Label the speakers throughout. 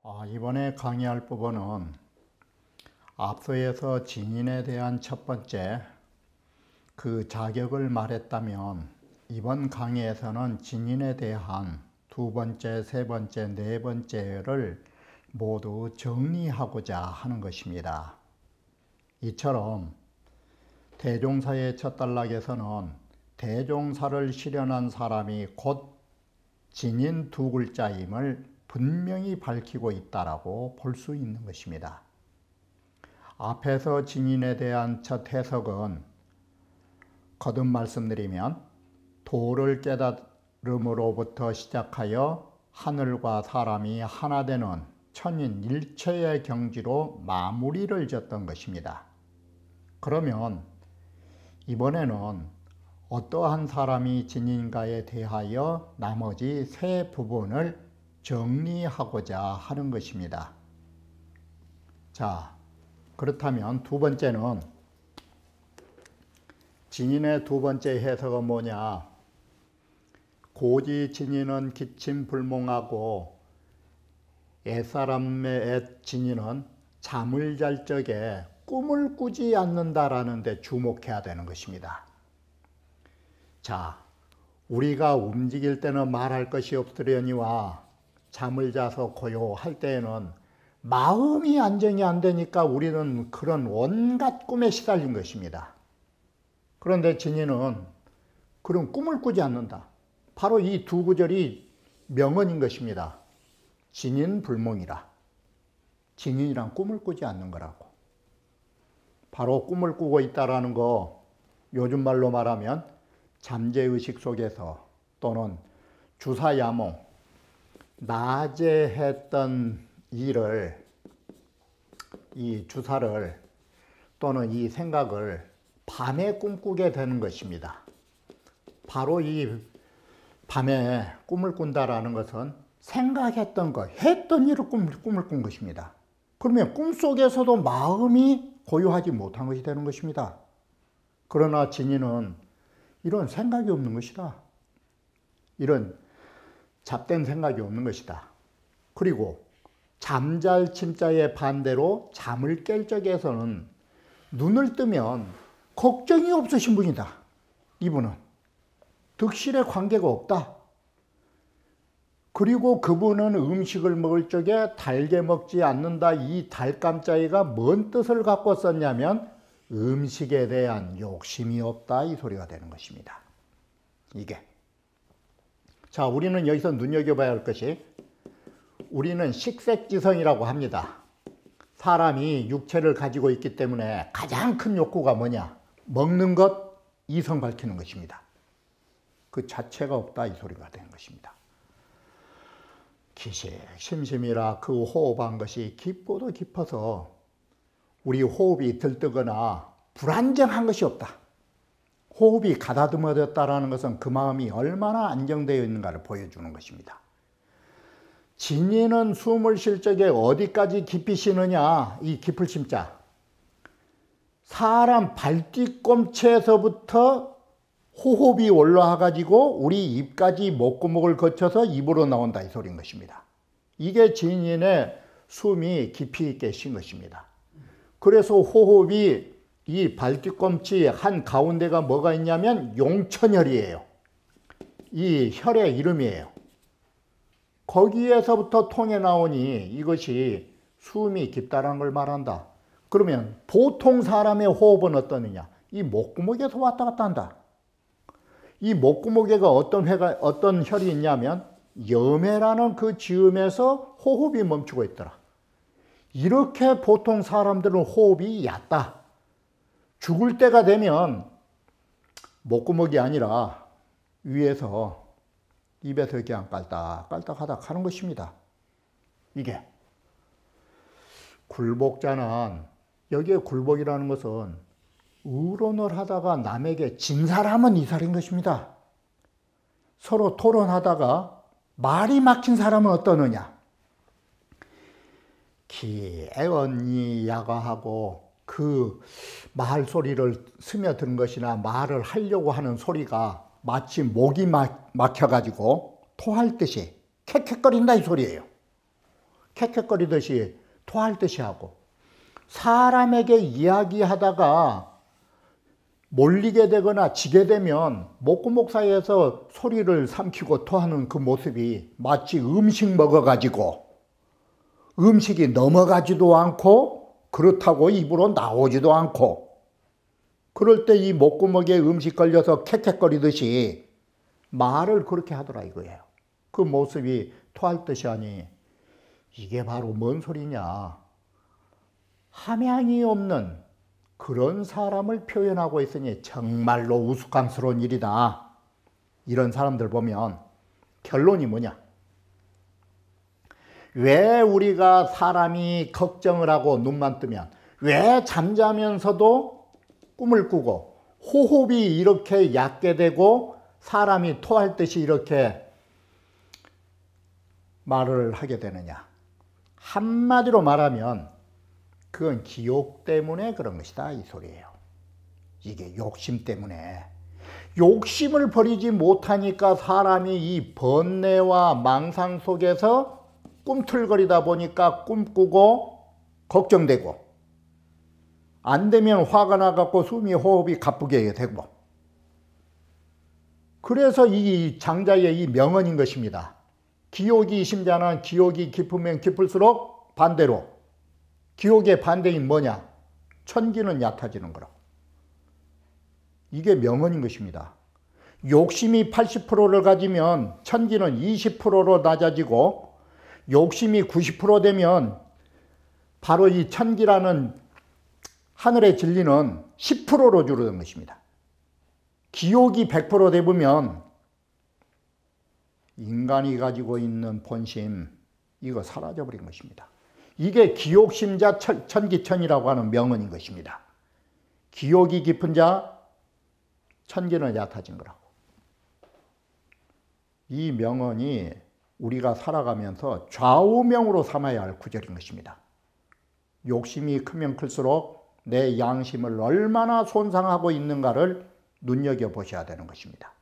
Speaker 1: 이번에 강의할 부분은 앞서에서 진인에 대한 첫 번째 그 자격을 말했다면, 이번 강의에서는 진인에 대한 두 번째, 세 번째, 네 번째를 모두 정리하고자 하는 것입니다. 이처럼 대종사의 첫 단락에서는 대종사를 실현한 사람이 곧 진인 두 글자임을 분명히 밝히고 있다라고 볼 수 있는 것입니다. 앞에서 진인에 대한 첫 해석은 거듭 말씀드리면 도를 깨달음으로부터 시작하여 하늘과 사람이 하나 되는 천인일체의 경지로 마무리를 졌던 것입니다. 그러면 이번에는 어떠한 사람이 진인가에 대하여 나머지 세 부분을 정리하고자 하는 것입니다. 자, 그렇다면 두 번째는, 진인의 두 번째 해석은 뭐냐? 고지 진인은 기침불몽하고 옛사람의 옛 진인은 잠을 잘 적에 꿈을 꾸지 않는다라는 데 주목해야 되는 것입니다. 자, 우리가 움직일 때는 말할 것이 없으려니와 잠을 자서 고요할 때에는 마음이 안정이 안 되니까 우리는 그런 온갖 꿈에 시달린 것입니다. 그런데 진인은 그런 꿈을 꾸지 않는다. 바로 이 두 구절이 명언인 것입니다. 진인불몽이라. 진인이란 꿈을 꾸지 않는 거라고. 바로 꿈을 꾸고 있다라는 거, 요즘 말로 말하면 잠재의식 속에서 또는 주사야몽, 낮에 했던 일을, 이 주사를 또는 이 생각을 밤에 꿈꾸게 되는 것입니다. 바로 이 밤에 꿈을 꾼다라는 것은 생각했던 것, 했던 일을 꿈을 꾼 것입니다. 그러면 꿈속에서도 마음이 고요하지 못한 것이 되는 것입니다. 그러나 진인은 이런 생각이 없는 것이다. 이런 잡된 생각이 없는 것이다. 그리고 잠잘 침자의 반대로 잠을 깰 적에서는 눈을 뜨면 걱정이 없으신 분이다. 이분은 득실에 관계가 없다. 그리고 그분은 음식을 먹을 적에 달게 먹지 않는다. 이 달감자이가 뭔 뜻을 갖고 썼냐면 음식에 대한 욕심이 없다, 이 소리가 되는 것입니다. 이게. 자, 우리는 여기서 눈여겨봐야 할 것이, 우리는 식색지성이라고 합니다. 사람이 육체를 가지고 있기 때문에 가장 큰 욕구가 뭐냐? 먹는 것, 이성 밝히는 것입니다. 그 자체가 없다, 이 소리가 되는 것입니다. 기식 심심이라 그 호흡한 것이 깊고도 깊어서 우리 호흡이 들뜨거나 불안정한 것이 없다. 호흡이 가다듬어졌다는 것은 그 마음이 얼마나 안정되어 있는가를 보여주는 것입니다. 진인은 숨을 쉴 적에 어디까지 깊이 쉬느냐? 이 깊을 심자. 사람 발뒤꿈치에서부터 호흡이 올라와 가지고 우리 입까지 목구멍을 거쳐서 입으로 나온다, 이 소리인 것입니다. 이게 진인의 숨이 깊이 있게 쉰 것입니다. 그래서 호흡이 이 발뒤꿈치 한 가운데가 뭐가 있냐면 용천혈이에요. 이 혈의 이름이에요. 거기에서부터 통해 나오니 이것이 숨이 깊다라는 걸 말한다. 그러면 보통 사람의 호흡은 어떠느냐? 이 목구멍에서 왔다 갔다 한다. 이 목구멍에가 어떤 혈이 있냐면 염해라는 그 즈음에서 호흡이 멈추고 있더라. 이렇게 보통 사람들은 호흡이 얕다. 죽을 때가 되면 목구멍이 아니라 위에서 입에서 그냥 깔딱깔딱하다 하는 것입니다. 이게 굴복자는, 여기에 굴복이라는 것은 의론을 하다가 남에게 진 사람은 이살인 것입니다. 서로 토론하다가 말이 막힌 사람은 어떠느냐? 애언이 야가하고 그 말 소리를 스며드는 것이나 말을 하려고 하는 소리가 마치 목이 막혀가지고 토할 듯이 캑캑거린다, 이 소리예요. 캑캑거리듯이 토할 듯이 하고, 사람에게 이야기하다가 몰리게 되거나 지게 되면 목구멍 사이에서 소리를 삼키고 토하는 그 모습이 마치 음식 먹어가지고 음식이 넘어가지도 않고 그렇다고 입으로 나오지도 않고, 그럴 때 이 목구멍에 음식 걸려서 캑캑거리듯이 말을 그렇게 하더라 이거예요. 그 모습이 토할 듯이 하니 이게 바로 뭔 소리냐. 함양이 없는 그런 사람을 표현하고 있으니 정말로 우스꽝스러운 일이다. 이런 사람들 보면 결론이 뭐냐. 왜 우리가 사람이 걱정을 하고 눈만 뜨면, 왜 잠자면서도 꿈을 꾸고 호흡이 이렇게 얕게 되고 사람이 토할 듯이 이렇게 말을 하게 되느냐. 한마디로 말하면 그건 기욕 때문에 그런 것이다 이 소리예요. 이게 욕심 때문에. 욕심을 버리지 못하니까 사람이 이 번뇌와 망상 속에서 꿈틀거리다 보니까 꿈꾸고 걱정되고, 안 되면 화가 나갖고 숨이 호흡이 가쁘게 되고, 그래서 이 장자의 이 명언인 것입니다. 기욕이 심자는 기욕이 깊으면 깊을수록 반대로, 기욕의 반대인 뭐냐? 천기는 얕아지는 거라고. 이게 명언인 것입니다. 욕심이 80%를 가지면 천기는 20%로 낮아지고, 욕심이 90% 되면 바로 이 천기라는 하늘의 진리는 10%로 줄어든 것입니다. 기욕이 100% 되면 인간이 가지고 있는 본심, 이거 사라져버린 것입니다. 이게 기욕심자 천기천이라고 하는 명언인 것입니다. 기욕이 깊은 자, 천기는 얕아진 거라고. 이 명언이 우리가 살아가면서 좌우명으로 삼아야 할 구절인 것입니다. 욕심이 크면 클수록 내 양심을 얼마나 손상하고 있는가를 눈여겨보셔야 되는 것입니다.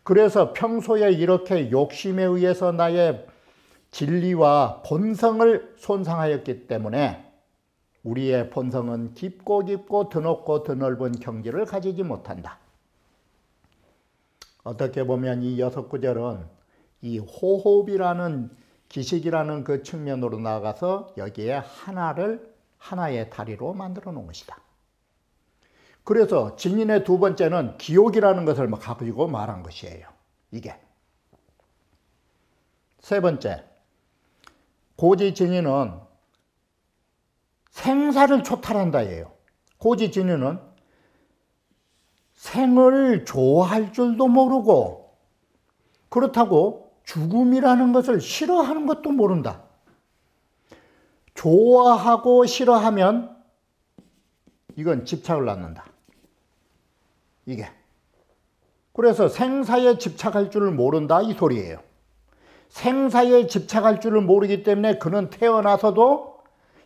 Speaker 1: 그래서 평소에 이렇게 욕심에 의해서 나의 진리와 본성을 손상하였기 때문에 우리의 본성은 깊고 깊고 드높고 드넓은 경지를 가지지 못한다. 어떻게 보면 이 6구절은 이 호흡이라는 기식이라는 그 측면으로 나아가서 여기에 하나의 다리로 만들어 놓은 것이다. 그래서 진인의 두 번째는 기욕이라는 것을 가지고 말한 것이에요. 이게. 세 번째, 고지진인은 생사를 초탈한다예요. 고지진인은 생을 좋아할 줄도 모르고, 그렇다고 죽음이라는 것을 싫어하는 것도 모른다. 좋아하고 싫어하면 이건 집착을 낳는다. 이게. 그래서 생사에 집착할 줄을 모른다 이 소리예요. 생사에 집착할 줄을 모르기 때문에 그는 태어나서도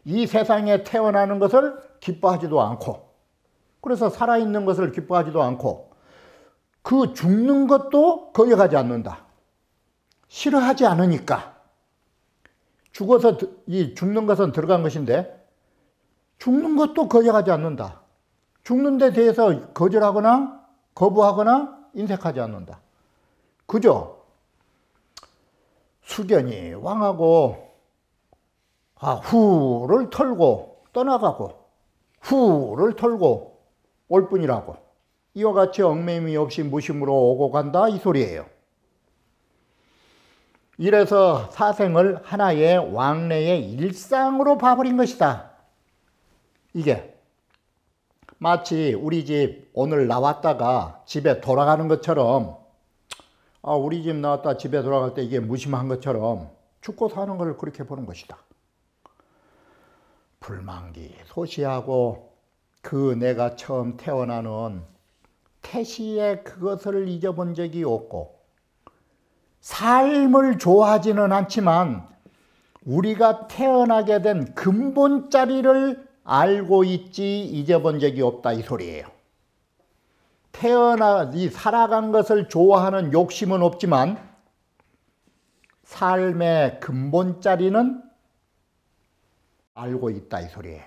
Speaker 1: 이 세상에 태어나는 것을 기뻐하지도 않고, 그래서 살아있는 것을 기뻐하지도 않고, 그 죽는 것도 거역하지 않는다. 싫어하지 않으니까. 죽어서 이 죽는 것은 들어간 것인데 죽는 것도 거역하지 않는다. 죽는 데 대해서 거절하거나 거부하거나 인색하지 않는다. 그저 수견이 왕하고 후를 털고 떠나가고 후를 털고 올 뿐이라고, 이와 같이 얽매임이 없이 무심으로 오고 간다 이 소리예요. 이래서 사생을 하나의 왕래의 일상으로 봐버린 것이다. 이게 마치 우리 집 오늘 나왔다가 집에 돌아가는 것처럼, 우리 집 나왔다 집에 돌아갈 때 이게 무심한 것처럼 죽고 사는 걸 그렇게 보는 것이다. 불만기 소시하고 그 내가 처음 태어나는 태시에 그것을 잊어본 적이 없고, 삶을 좋아하지는 않지만 우리가 태어나게 된 근본자리를 알고 있지 잊어본 적이 없다 이 소리예요. 살아간 것을 좋아하는 욕심은 없지만 삶의 근본자리는 알고 있다 이 소리예요.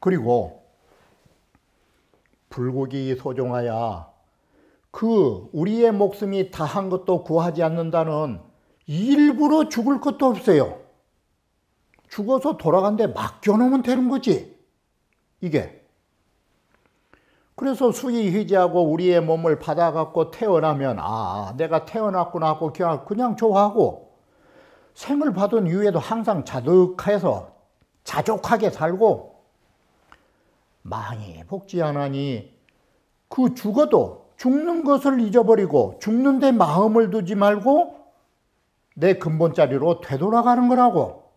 Speaker 1: 그리고 불국이 소종하야 우리의 목숨이 다한 것도 구하지 않는다는 일부러 죽을 것도 없어요. 죽어서 돌아간데 맡겨놓으면 되는 거지. 이게. 그래서 수의휘지하고 우리의 몸을 받아갖고 태어나면 내가 태어났구나 하고 그냥 좋아하고 생을 받은 이후에도 항상 자득해서 자족하게 살고 많이 복지하나니 죽어도 죽는 것을 잊어버리고 죽는데 마음을 두지 말고 내 근본자리로 되돌아가는 거라고.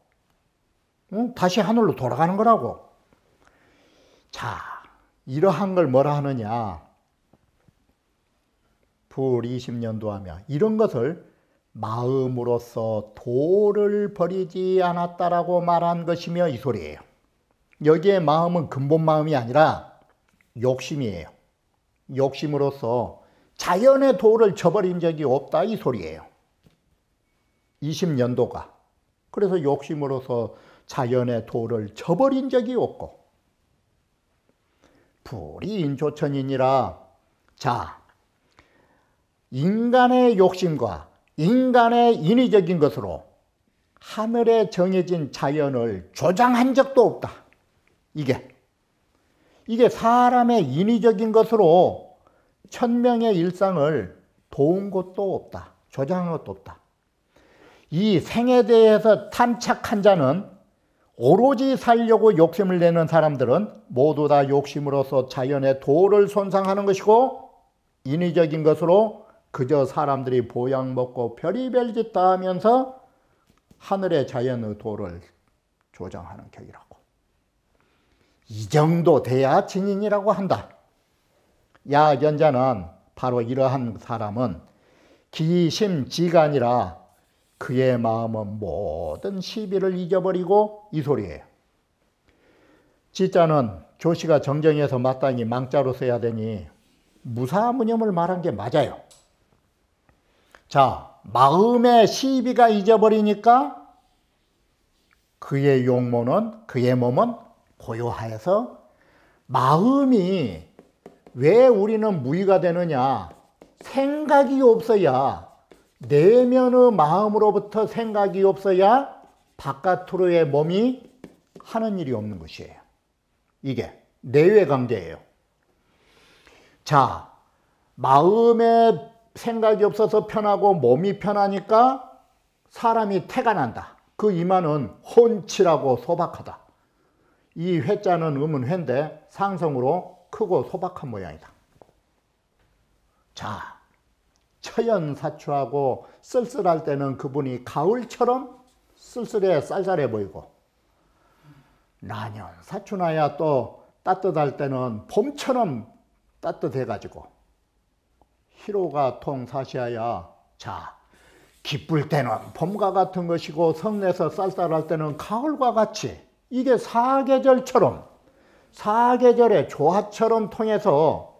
Speaker 1: 다시 하늘로 돌아가는 거라고. 자, 이러한 걸 뭐라 하느냐. 불 20년도 하며 이런 것을 마음으로서 도를 버리지 않았다라고 말한 것이며 이 소리예요. 여기에 마음은 근본 마음이 아니라 욕심이에요. 욕심으로서 자연의 도를 저버린 적이 없다 이 소리예요. 20년도가. 그래서 욕심으로서 자연의 도를 저버린 적이 없고 불이 인조천이니라. 자, 인간의 욕심과 인간의 인위적인 것으로 하늘에 정해진 자연을 조장한 적도 없다. 이게 사람의 인위적인 것으로 천명의 일상을 도운 것도 없다. 조장한 것도 없다. 이 생에 대해서 탐착한 자는 오로지 살려고 욕심을 내는 사람들은 모두 다 욕심으로서 자연의 도를 손상하는 것이고 인위적인 것으로 그저 사람들이 보양 먹고 별의별 짓 다 하면서 하늘의 자연의 도를 조장하는 격이라고. 이 정도 돼야 증인이라고 한다. 야견자는 바로 이러한 사람은 기심지간이라 그의 마음은 모든 시비를 잊어버리고 이 소리예요. 지자는 조시가 정정해서 마땅히 망자로 써야 되니 무사무념을 말한 게 맞아요. 자, 마음의 시비가 잊어버리니까 그의 용모는 그의 몸은 고요하여서 마음이 왜 우리는 무의가 되느냐. 생각이 없어야 내면의 마음으로부터 생각이 없어야 바깥으로의 몸이 하는 일이 없는 것이에요. 이게 내외 관계예요. 자, 마음에 생각이 없어서 편하고 몸이 편하니까 사람이 태가 난다. 그 이마는 혼치라고 소박하다. 이 회자는 음은 상성으로 크고 소박한 모양이다. 자, 처연사추하고 쓸쓸할 때는 그분이 가을처럼 쓸쓸해 쌀쌀해 보이고 난연사추나야 또 따뜻할 때는 봄처럼 따뜻해가지고 희로가 통사시하야. 자, 기쁠 때는 봄과 같은 것이고 성내서 쌀쌀할 때는 가을과 같이 이게 사계절처럼 사계절의 조화처럼 통해서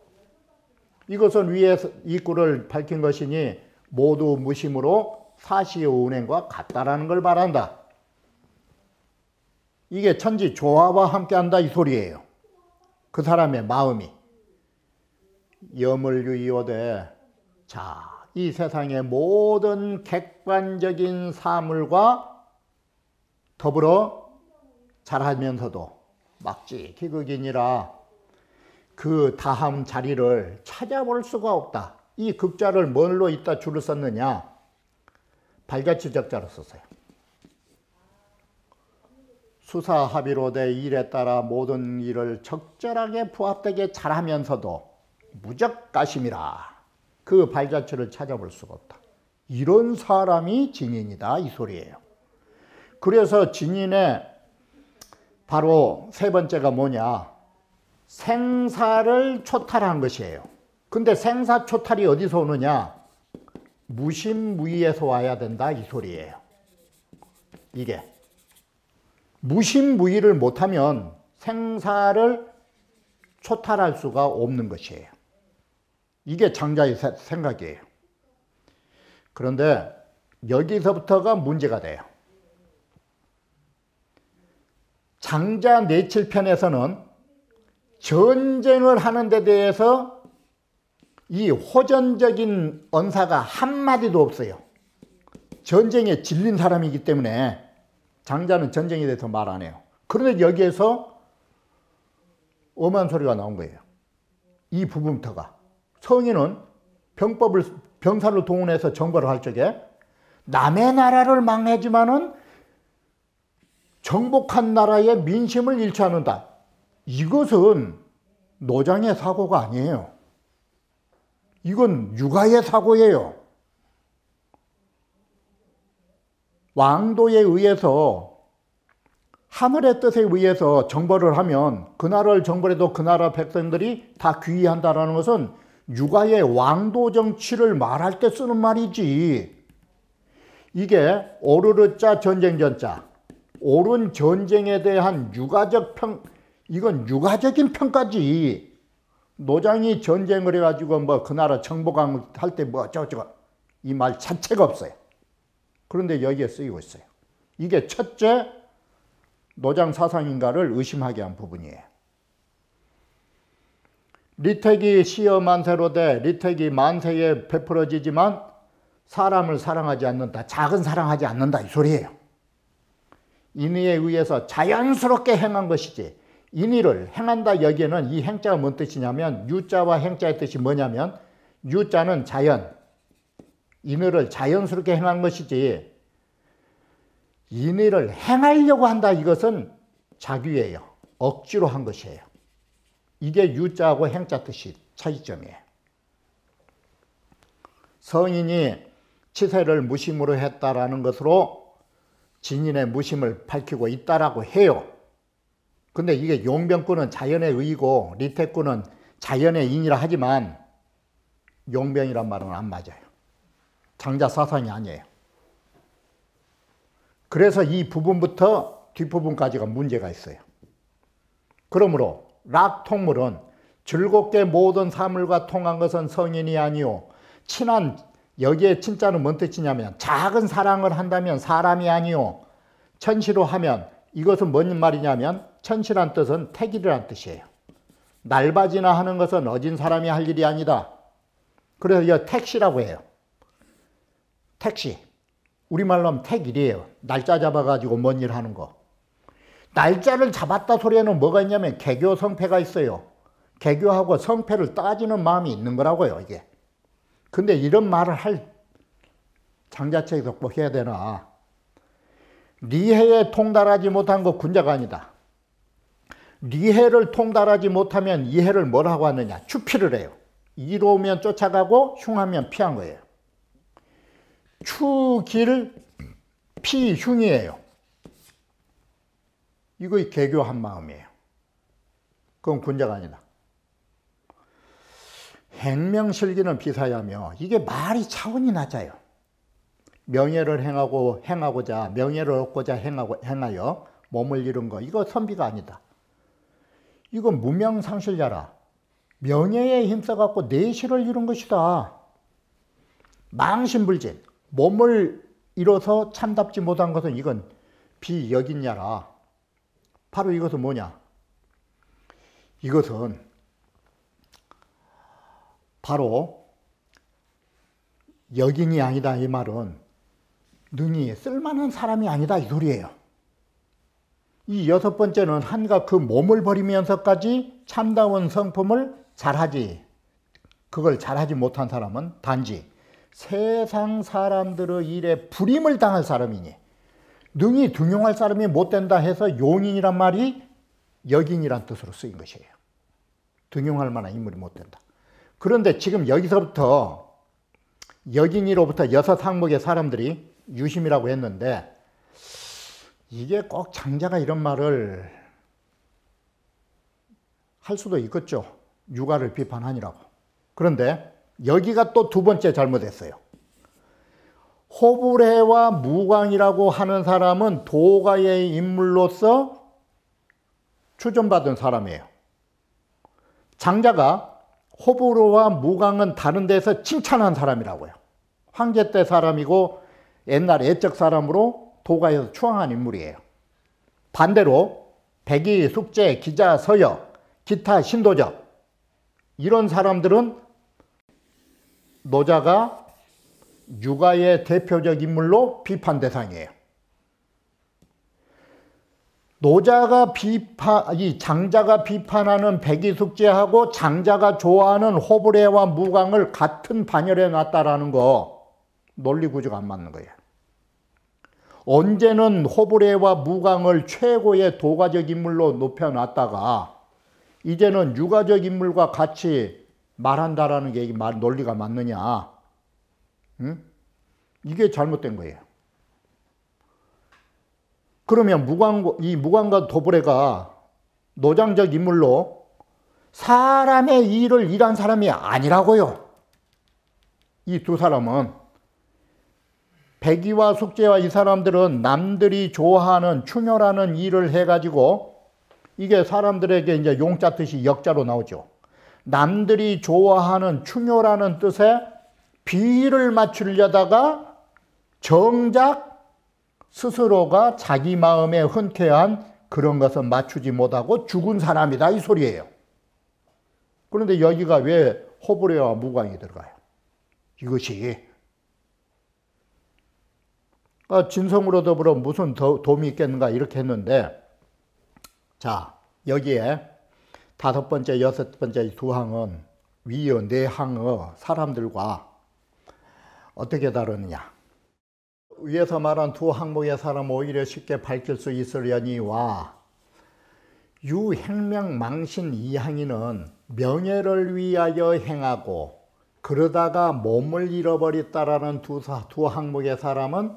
Speaker 1: 이것은 위에 이구를 밝힌 것이니 모두 무심으로 사시의 운행과 같다라는 걸 말한다. 이게 천지 조화와 함께한다 이 소리예요. 그 사람의 마음이. 염을 유의하되 자, 이 세상의 모든 객관적인 사물과 더불어 잘하면서도 막직히 극이니라 그 다음 자리를 찾아볼 수가 없다. 이 극자를 뭘로 이따 줄을 썼느냐. 발자취적자로 썼어요. 수사합의로되 일에 따라 모든 일을 적절하게 부합되게 잘하면서도 무적가심이라. 그 발자취를 찾아볼 수가 없다. 이런 사람이 진인이다 이 소리예요. 그래서 진인의 바로 세 번째가 뭐냐. 생사를 초탈한 것이에요. 근데 생사 초탈이 어디서 오느냐. 무심무의에서 와야 된다 이 소리예요. 이게 무심무의를 못하면 생사를 초탈할 수가 없는 것이에요. 이게 장자의 생각이에요. 그런데 여기서부터가 문제가 돼요. 장자 내칠편에서는 전쟁을 하는 데 대해서 이 호전적인 언사가 한마디도 없어요. 전쟁에 질린 사람이기 때문에 장자는 전쟁에 대해서 말 안 해요. 그런데 여기에서 엄한 소리가 나온 거예요. 이 부분부터가. 성인은 병사를 동원해서 정벌을 할 적에 남의 나라를 망하지만은 정복한 나라의 민심을 잃지 않는다. 이것은 노장의 사고가 아니에요. 이건 육아의 사고예요. 왕도에 의해서 하늘의 뜻에 의해서 정벌을 하면 그 나라를 정벌해도 그 나라 백성들이 다 귀의한다는 것은 육아의 왕도 정치를 말할 때 쓰는 말이지. 이게 오르르자 전쟁전자, 옳은 전쟁에 대한 육아적 이건 육아적인 평가지. 노장이 전쟁을 해가지고 뭐 그 나라 정복할 때 뭐 어쩌고저쩌고 이 말 자체가 없어요. 그런데 여기에 쓰이고 있어요. 이게 첫째 노장 사상인가를 의심하게 한 부분이에요. 리택이 시여 만세로 돼 리택이 만세에 베풀어지지만 사람을 사랑하지 않는다. 작은 사랑하지 않는다. 이 소리예요. 인의에 의해서 자연스럽게 행한 것이지. 인의를 행한다 여기에는 이 행자가 뭔 뜻이냐면 유자와 행자의 뜻이 뭐냐면 유자는 자연, 인의를 자연스럽게 행한 것이지 인의를 행하려고 한다 이것은 자규예요. 억지로 한 것이에요. 이게 유자하고 행자 뜻이 차이점이에요. 성인이 치세를 무심으로 했다라는 것으로 진인의 무심을 밝히고 있다라고 해요. 근데 이게 용병군은 자연의 의이고 리택군은 자연의 인이라 하지만 용병이란 말은 안 맞아요. 장자 사상이 아니에요. 그래서 이 부분부터 뒷부분까지가 문제가 있어요. 그러므로 락통물은 즐겁게 모든 사물과 통한 것은 성인이 아니오. 친한 여기에 친자는 뭔 뜻이냐면 작은 사랑을 한다면 사람이 아니오. 천시로 하면 이것은 뭔 말이냐면 천시란 뜻은 택일이란 뜻이에요. 날바지나 하는 것은 어진 사람이 할 일이 아니다. 그래서 이거 택시라고 해요. 택시. 우리말로 하면 택일이에요. 날짜 잡아가지고 뭔 일 하는 거. 날짜를 잡았다 소리에는 뭐가 있냐면 개교 성패가 있어요. 개교하고 성패를 따지는 마음이 있는 거라고요, 이게. 근데 이런 말을 할 장자책에서 꼭 해야 되나. 리해에 통달하지 못한 거 군자가 아니다. 리해를 통달하지 못하면 이해를 뭐라고 하느냐. 추피를 해요. 이로우면 쫓아가고 흉하면 피한 거예요. 추길 피흉이에요. 이거 개교한 마음이에요. 그건 군자가 아니다. 행명실기는 비사야며 이게 말이 차원이 낮아요. 명예를 행하고자 명예를 얻고자 행하여 몸을 잃은 거 이거 선비가 아니다. 이건 무명상실자라. 명예에 힘써갖고 내실을 잃은 것이다. 망신불진. 몸을 잃어서 참답지 못한 것은 이건 비여긴야라. 바로 이것은 뭐냐? 이것은 바로 여긴이 아니다 이 말은 능히 쓸만한 사람이 아니다 이 소리예요. 이 여섯 번째는 한가 그 몸을 버리면서까지 참다운 성품을 잘하지. 그걸 잘하지 못한 사람은 단지 세상 사람들의 일에 불임을 당할 사람이니 능히 등용할 사람이 못 된다 해서 용인이란 말이 여긴이란 뜻으로 쓰인 것이에요. 등용할 만한 인물이 못 된다. 그런데 지금 여기서부터 여긴이로부터 여섯 항목의 사람들이 유심이라고 했는데 이게 꼭 장자가 이런 말을 할 수도 있겠죠. 육아를 비판하니라고. 그런데 여기가 또 두 번째 잘못했어요. 호불해와 무광이라고 하는 사람은 도가의 인물로서 추존받은 사람이에요. 장자가 호불호와 무광은 다른 데서 칭찬한 사람이라고요. 황제 때 사람이고 옛날 애적 사람으로 도가에서 추앙한 인물이에요. 반대로 백의, 숙제, 기자, 서역, 기타, 신도적 이런 사람들은 노자가 유가의 대표적 인물로 비판 대상이에요. 노자가 이 장자가 비판하는 백의숙제하고 장자가 좋아하는 호불해와 무광을 같은 반열에 놨다라는 거 논리 구조가 안 맞는 거예요. 언제는 호불해와 무광을 최고의 도가적 인물로 높여놨다가 이제는 유가적 인물과 같이 말한다라는 게 논리가 맞느냐? 응? 이게 잘못된 거예요. 그러면 이 무광과 도불해가 노장적 인물로 사람의 일을 일한 사람이 아니라고요. 이 두 사람은 백의와 숙제와 이 사람들은 남들이 좋아하는 충효라는 일을 해가지고 이게 사람들에게 이제 용자 뜻이 역자로 나오죠. 남들이 좋아하는 충효라는 뜻에 비를 맞추려다가 정작 스스로가 자기 마음에 흔쾌한 그런 것은 맞추지 못하고 죽은 사람이다 이 소리예요. 그런데 여기가 왜 호불해와 무광이 들어가요? 이것이 진성으로 더불어 무슨 도움이 있겠는가 이렇게 했는데, 자 여기에 다섯 번째, 여섯 번째 두 항은 위의 네 항의 사람들과 어떻게 다르느냐. 위에서 말한 두 항목의 사람 오히려 쉽게 밝힐 수 있으려니와 유행명 망신 이항이는 명예를 위하여 행하고 그러다가 몸을 잃어버렸다라는 두 항목의 사람은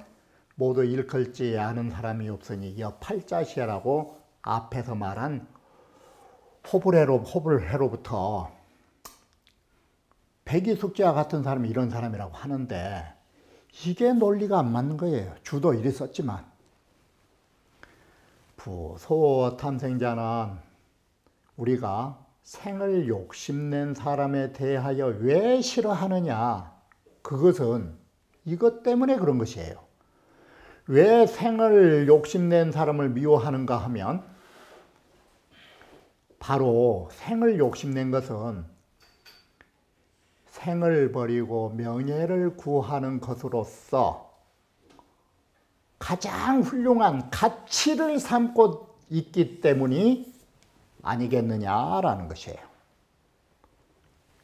Speaker 1: 모두 일컬지 않은 사람이 없으니 이 팔자시라고 앞에서 말한 호불해로부터 백의숙제와 같은 사람이 이런 사람이라고 하는데 이게 논리가 안 맞는 거예요. 주도 이리 썼지만. 부소 탐생자는 우리가 생을 욕심낸 사람에 대하여 왜 싫어하느냐. 그것은 이것 때문에 그런 것이에요. 왜 생을 욕심낸 사람을 미워하는가 하면 바로 생을 욕심낸 것은 생을 버리고 명예를 구하는 것으로서 가장 훌륭한 가치를 삼고 있기 때문이 아니겠느냐라는 것이에요.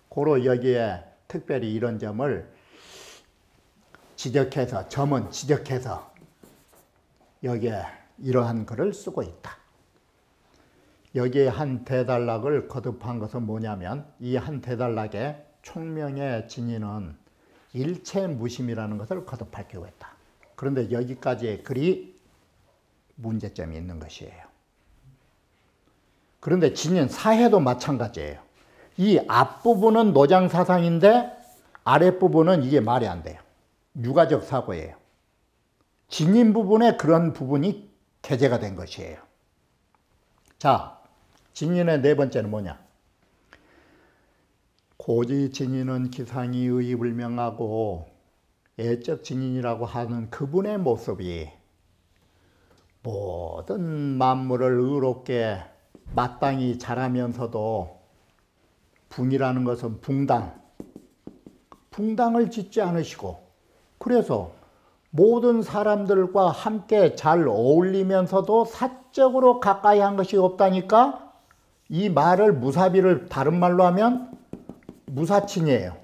Speaker 1: 고로 여기에 특별히 이런 점을 지적해서 여기에 이러한 글을 쓰고 있다. 여기에 한 대단락을 거듭한 것은 뭐냐면 이 한 대단락에 총명의 진인은 일체무심이라는 것을 거듭 밝히고 있다. 그런데 여기까지의 글이 문제점이 있는 것이에요. 그런데 진인 사해도 마찬가지예요. 이 앞부분은 노장사상인데 아랫부분은 이게 말이 안 돼요. 유가적 사고예요. 진인 부분에 그런 부분이 게재가 된 것이에요. 자, 진인의 네 번째는 뭐냐? 고지 진인은 기상이 의불명하고 애적 진인이라고 하는 그분의 모습이 모든 만물을 의롭게 마땅히 자라면서도 붕이라는 것은 붕당을 짓지 않으시고 그래서 모든 사람들과 함께 잘 어울리면서도 사적으로 가까이 한 것이 없다니까 이 말을 무사비를 다른 말로 하면 무사친이에요.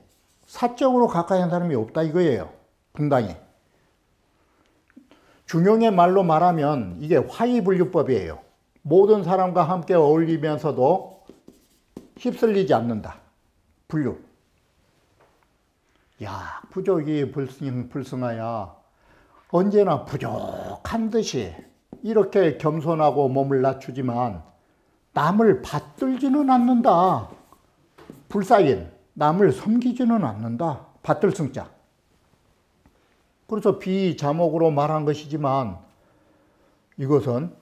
Speaker 1: 사적으로 가까이 한 사람이 없다 이거예요. 붕당이. 중용의 말로 말하면 이게 화이분류법이에요. 모든 사람과 함께 어울리면서도 휩쓸리지 않는다. 분류. 야, 부족이 불승하야 언제나 부족한 듯이 이렇게 겸손하고 몸을 낮추지만 남을 받들지는 않는다. 불사인, 남을 섬기지는 않는다. 받들 승자. 그래서 비자목으로 말한 것이지만 이것은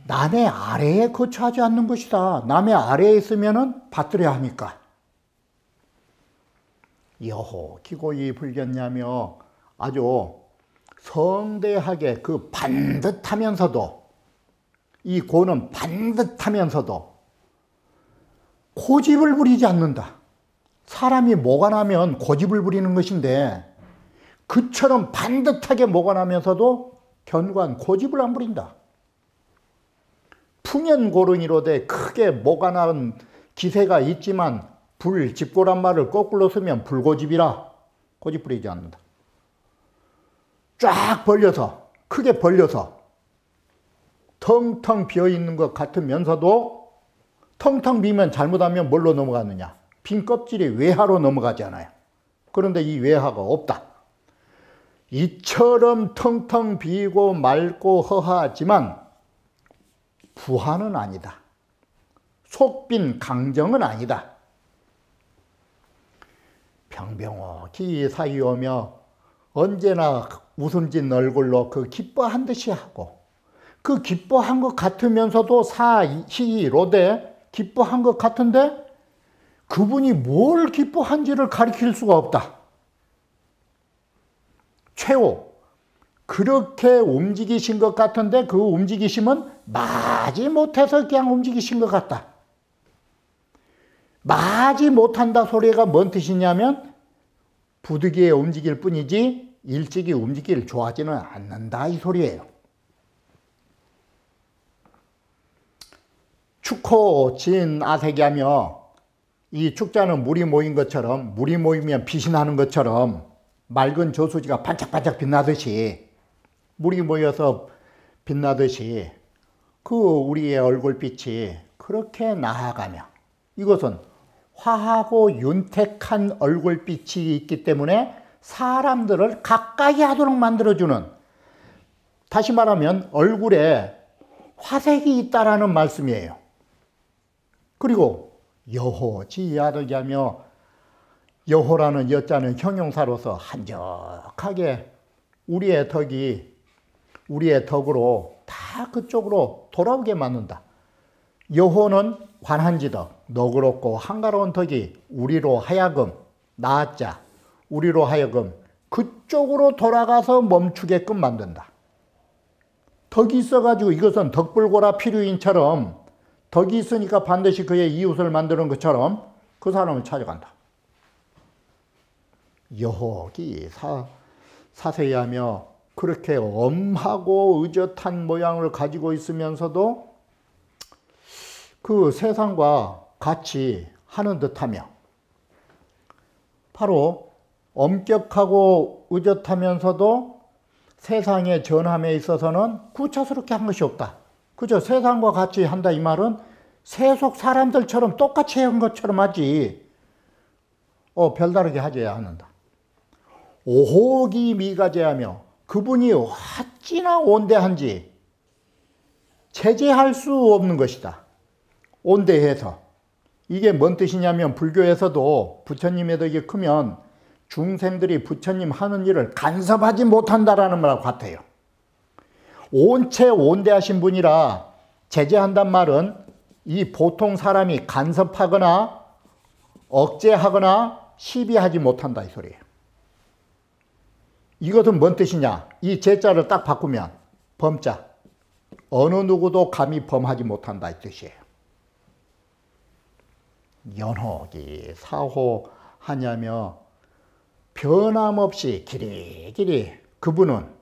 Speaker 1: 남의 아래에 거처하지 않는 것이다. 남의 아래에 있으면 받들어야 하니까. 여호 기고이 불견냐며 아주 성대하게 그 반듯하면서도, 이 고는 반듯하면서도 고집을 부리지 않는다. 사람이 뭐가 나면 고집을 부리는 것인데 그처럼 반듯하게 뭐가 나면서도 견고한 고집을 안 부린다. 풍연고릉이로되 크게 뭐가 나는 기세가 있지만 불집고란 말을 거꾸로 쓰면 불고집이라. 고집 부리지 않는다. 쫙 벌려서, 크게 벌려서 텅텅 비어있는 것 같으면서도 텅텅 비면 잘못하면 뭘로 넘어가느냐? 빈 껍질이 외하로 넘어가잖아요. 그런데 이 외하가 없다. 이처럼 텅텅 비고 맑고 허하지만 부하는 아니다. 속빈 강정은 아니다. 평병옥이 사이오며 언제나 웃음진 얼굴로 그 기뻐한 듯이 하고, 그 기뻐한 것 같으면서도 사희로되 기뻐한 것 같은데 그분이 뭘 기뻐한지를 가리킬 수가 없다. 최후 그렇게 움직이신 것 같은데 그 움직이심은 마지 못해서 그냥 움직이신 것 같다. 마지 못한다 소리가 뭔 뜻이냐면 부득이에 움직일 뿐이지 일찍이 움직일 좋아하지는 않는다 이 소리예요. 축호 진 아색이하며, 이 축자는 물이 모인 것처럼, 물이 모이면 빛이 나는 것처럼 맑은 저수지가 반짝반짝 빛나듯이, 물이 모여서 빛나듯이 그 우리의 얼굴빛이 그렇게 나아가며, 이것은 화하고 윤택한 얼굴빛이 있기 때문에 사람들을 가까이 하도록 만들어주는, 다시 말하면 얼굴에 화색이 있다라는 말씀이에요. 그리고 여호지야르냐며, 여호라는 여자는 형용사로서 한적하게 우리의 덕으로 다 그쪽으로 돌아오게 만든다. 여호는 관한지덕, 너그럽고 한가로운 덕이 우리로 하여금, 나아자 우리로 하여금 그쪽으로 돌아가서 멈추게끔 만든다. 덕이 있어가지고, 이것은 덕불고라 필유인처럼 덕이 있으니까 반드시 그의 이웃을 만드는 것처럼 그 사람을 찾아간다. 여호기 사세하며 그렇게 엄하고 의젓한 모양을 가지고 있으면서도 그 세상과 같이 하는 듯하며, 바로 엄격하고 의젓하면서도 세상의 전함에 있어서는 구차스럽게 한 것이 없다. 그저 세상과 같이 한다 이 말은 세속 사람들처럼 똑같이 한 것처럼 하지 별다르게 하지 않는다. 오호기 미가제하며 그분이 어찌나 온대한지 제재할 수 없는 것이다. 온대해서. 이게 뭔 뜻이냐면 불교에서도 부처님의 덕이 크면 중생들이 부처님 하는 일을 간섭하지 못한다라는 말 같아요. 온체 온대하신 분이라 제재한단 말은 이 보통 사람이 간섭하거나 억제하거나 시비하지 못한다 이 소리예요. 이것은 뭔 뜻이냐? 이 제자를 딱 바꾸면 범자, 어느 누구도 감히 범하지 못한다 이 뜻이에요. 연호기 사호하냐며 변함없이 길이길이 그분은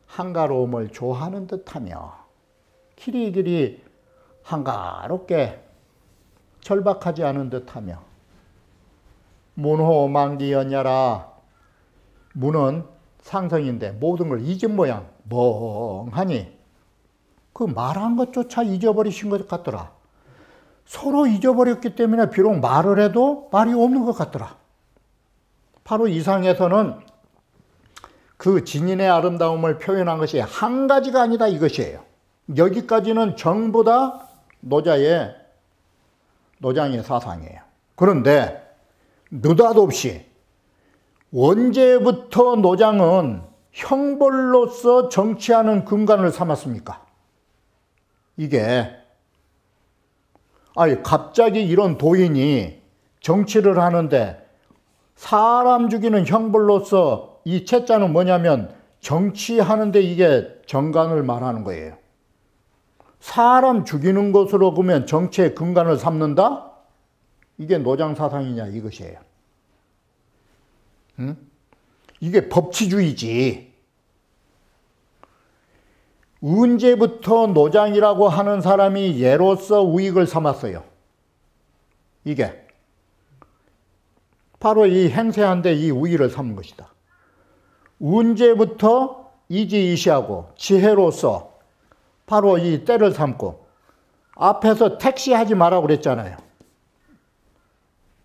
Speaker 1: 한가로움을 좋아하는 듯하며 길이길이 한가롭게 절박하지 않은 듯하며, 문호만기연야라, 문은 상성인데 모든 걸 잊은 모양, 멍하니 그 말한 것조차 잊어버리신 것 같더라. 서로 잊어버렸기 때문에 비록 말을 해도 말이 없는 것 같더라. 바로 이 상에서는 그 진인의 아름다움을 표현한 것이 한 가지가 아니다 이것이에요. 여기까지는 전부 다 노장의 사상이에요. 그런데 느닷없이 언제부터 노장은 형벌로서 정치하는 근간을 삼았습니까? 이게 갑자기 이런 도인이 정치를 하는데 사람 죽이는 형벌로서 이 채자는 뭐냐면 정치하는데 이게 정관을 말하는 거예요. 사람 죽이는 것으로 보면 정치의 근간을 삼는다? 이게 노장사상이냐 이것이에요. 응? 이게 법치주의지. 언제부터 노장이라고 하는 사람이 예로서 우익을 삼았어요? 이게 바로 이 행세한데 이 우익을 삼은 것이다. 언제부터 이지이시하고 지혜로서 바로 이 때를 삼고 앞에서 택시 하지 말라고 그랬잖아요.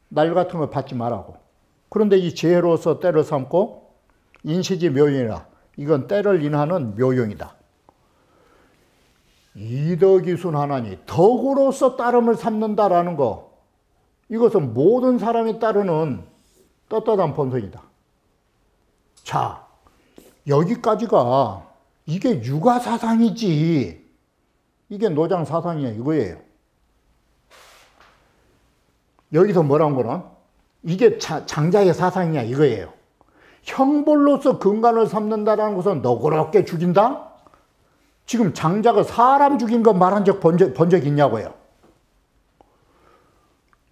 Speaker 1: 날 같은 거 받지 말라고. 그런데 이 지혜로서 때를 삼고 인시지 묘용이라. 이건 때를 인하는 묘용이다. 이덕이순하나니 덕으로서 따름을 삼는다라는 거, 이것은 모든 사람이 따르는 떳떳한 본성이다. 자, 여기까지가 이게 육아사상이지 이게 노장사상이야 이거예요. 여기서 뭐라는 거는 이게 장자의 사상이야 이거예요. 형벌로서 근간을 삼는다라는 것은 너그럽게 죽인다? 지금 장자가 사람 죽인 거 말한 적 본 적 있냐고요.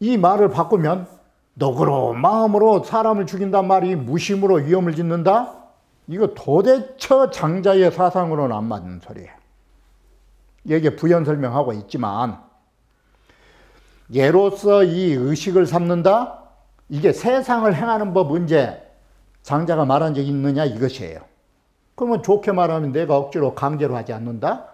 Speaker 1: 이 말을 바꾸면 너그러운 마음으로 사람을 죽인단 말이 무심으로 위험을 짓는다? 이거 도대체 장자의 사상으로는 안 맞는 소리예요. 여기에 부연 설명하고 있지만 예로서 이 의식을 삼는다? 이게 세상을 행하는 법 언제 장자가 말한 적이 있느냐 이것이에요. 그러면 좋게 말하면 내가 억지로 강제로 하지 않는다?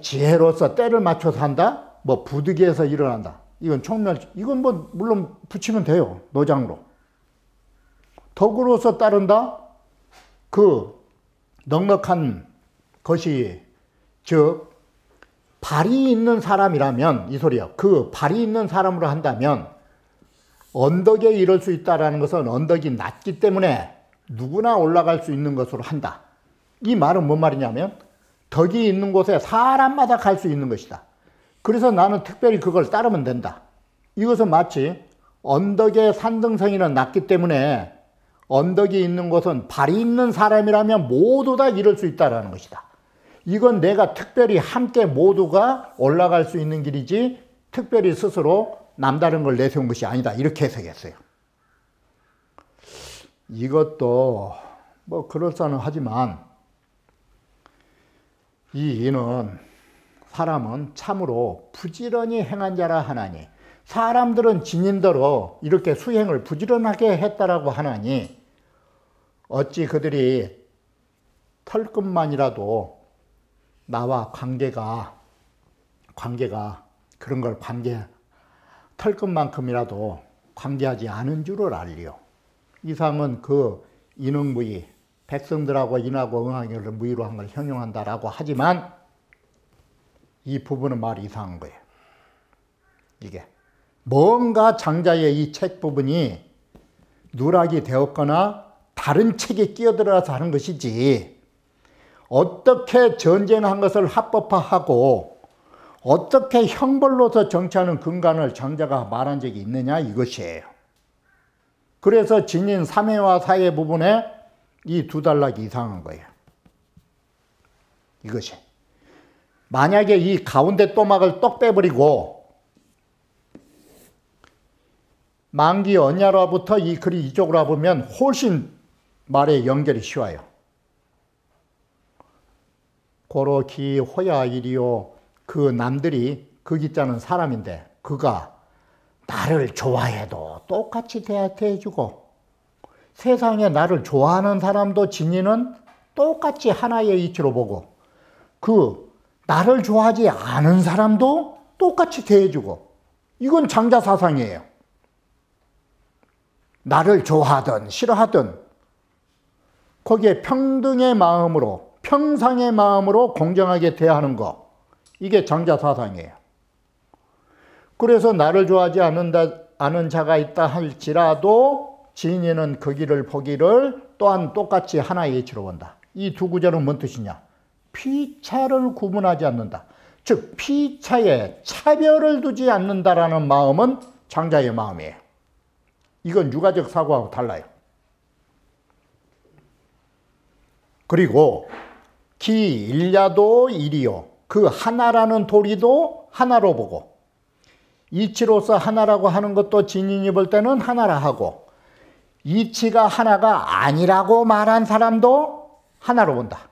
Speaker 1: 지혜로서 때를 맞춰서 한다? 뭐 부득이해서 일어난다. 이건 이건 뭐 물론 붙이면 돼요. 노장으로. 덕으로서 따른다? 그 넉넉한 것이 즉 발이 있는 사람이라면 이 소리야. 그 발이 있는 사람으로 한다면 언덕에 이를 수 있다는 것은 언덕이 낮기 때문에 누구나 올라갈 수 있는 것으로 한다. 이 말은 뭔 말이냐면 덕이 있는 곳에 사람마다 갈 수 있는 것이다. 그래서 나는 특별히 그걸 따르면 된다. 이것은 마치 언덕의 산등성이는 낮기 때문에 언덕이 있는 곳은 발이 있는 사람이라면 모두 다 이룰 수 있다는 것이다. 이건 내가 특별히 함께 모두가 올라갈 수 있는 길이지 특별히 스스로 남다른 걸 내세운 것이 아니다. 이렇게 해석했어요. 이것도 뭐 그럴싸는 하지만 이는 사람은 참으로 부지런히 행한 자라 하나니 사람들은 지닌대로 이렇게 수행을 부지런하게 했다라고 하나니 어찌 그들이 털끝만이라도 나와 관계가 그런 걸 털끝만큼이라도 관계하지 않은 줄을 알리요. 이상은 그 인응무의 백성들하고 인하고 응하기를 무의로 한 걸 형용한다라고 하지만 이 부분은 말이 이상한 거예요. 이게 뭔가 장자의 이 책 부분이 누락이 되었거나 다른 책에 끼어들어서 하는 것이지 어떻게 전쟁한 것을 합법화하고 어떻게 형벌로서 정치하는 근간을 장자가 말한 적이 있느냐 이것이에요. 그래서 진인 3회와 4회 부분에 이 두 단락이 이상한 거예요. 이것이. 만약에 이 가운데 또막을 똑 빼버리고 만기 언야로부터 이 글이 이쪽으로 와보면 훨씬 말의 연결이 쉬워요. 고로 기 호야이리요. 그 남들이 그 기자는 사람인데 그가 나를 좋아해도 똑같이 대해주고 세상에 나를 좋아하는 사람도 진이는 똑같이 하나의 이치로 보고 그 나를 좋아하지 않은 사람도 똑같이 대해주고 이건 장자 사상이에요. 나를 좋아하든 싫어하든 거기에 평등의 마음으로 평상의 마음으로 공정하게 대하는 거 이게 장자 사상이에요. 그래서 나를 좋아하지 않은 자가 있다 할지라도 지인은 그 길을 보기를 또한 똑같이 하나의 이치로 본다. 이 두 구절은 뭔 뜻이냐? 피차를 구분하지 않는다. 즉 피차에 차별을 두지 않는다라는 마음은 장자의 마음이에요. 이건 유가적 사고하고 달라요. 그리고 기 일야도 일이요. 그 하나라는 도리도 하나로 보고, 이치로서 하나라고 하는 것도 진인이 볼 때는 하나라 하고, 이치가 하나가 아니라고 말한 사람도 하나로 본다.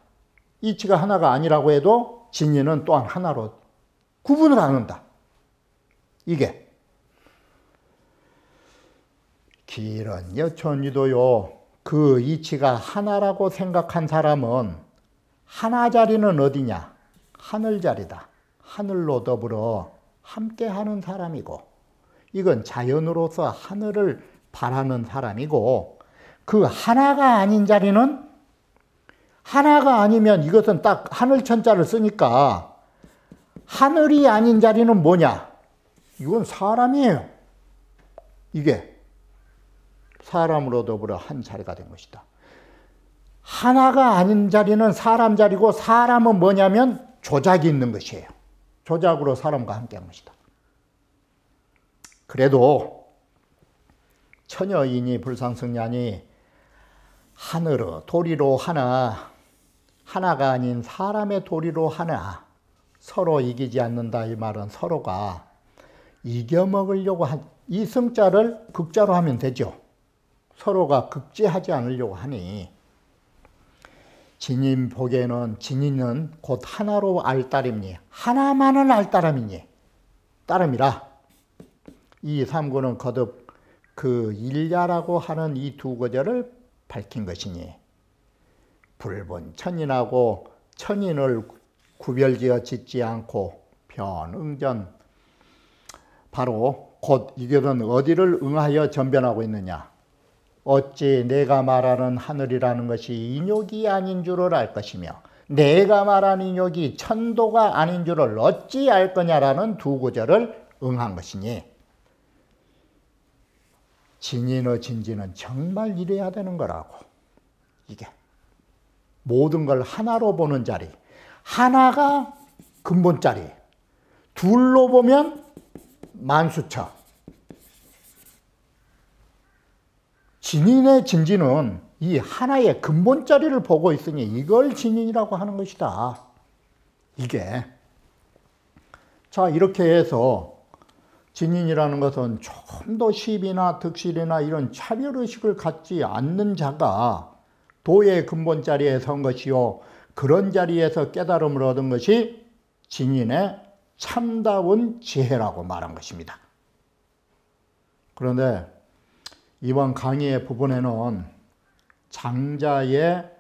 Speaker 1: 이치가 하나가 아니라고 해도 진인은 또한 하나로 구분을 안 한다. 이게 길은 여천이도요. 그 이치가 하나라고 생각한 사람은 하나 자리는 어디냐? 하늘 자리다. 하늘로 더불어 함께하는 사람이고, 이건 자연으로서 하늘을 바라는 사람이고, 그 하나가 아닌 자리는, 하나가 아니면 이것은 딱 하늘 천자를 쓰니까 하늘이 아닌 자리는 뭐냐? 이건 사람이에요. 이게 사람으로 더불어 한 자리가 된 것이다. 하나가 아닌 자리는 사람 자리고, 사람은 뭐냐면 조작이 있는 것이에요. 조작으로 사람과 함께한 것이다. 그래도 처녀이니 불상승냐니 하늘의 도리로 하나, 하나가 아닌 사람의 도리로 하나, 서로 이기지 않는다. 이 말은 서로가 이겨먹으려고 이 승자를 극자로 하면 되죠. 서로가 극제하지 않으려고 하니, 진인 보기에는 진인은 곧 하나로 알 따름니, 하나만을 알 따름이니, 따름이라. 이 삼구는 거듭 그 일야라고 하는 이 두 구절을 밝힌 것이니, 불본 천인하고 천인을 구별지어 짓지 않고 변응전, 바로 곧 이것은 어디를 응하여 전변하고 있느냐? 어찌 내가 말하는 하늘이라는 것이 인욕이 아닌 줄을 알 것이며, 내가 말하는 인욕이 천도가 아닌 줄을 어찌 알 거냐라는 두 구절을 응한 것이니, 진인의 진지는 정말 이래야 되는 거라고. 이게 모든 걸 하나로 보는 자리, 하나가 근본 자리, 둘로 보면 만수처. 진인의 진지는 이 하나의 근본 자리를 보고 있으니 이걸 진인이라고 하는 것이다. 이게. 자, 이렇게 해서 진인이라는 것은 좀 더 시비나 득실이나 이런 차별의식을 갖지 않는 자가 도의 근본 자리에 선 것이요, 그런 자리에서 깨달음을 얻은 것이 진인의 참다운 지혜라고 말한 것입니다. 그런데 이번 강의의 부분에는 장자의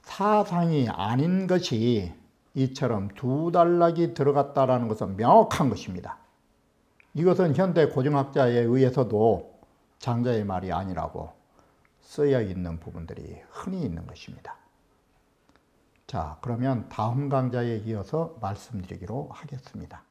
Speaker 1: 사상이 아닌 것이 이처럼 두 단락이 들어갔다는 것은 명확한 것입니다. 이것은 현대 고증학자에 의해서도 장자의 말이 아니라고 쓰여 있는 부분들이 흔히 있는 것입니다. 자, 그러면 다음 강좌에 이어서 말씀드리기로 하겠습니다.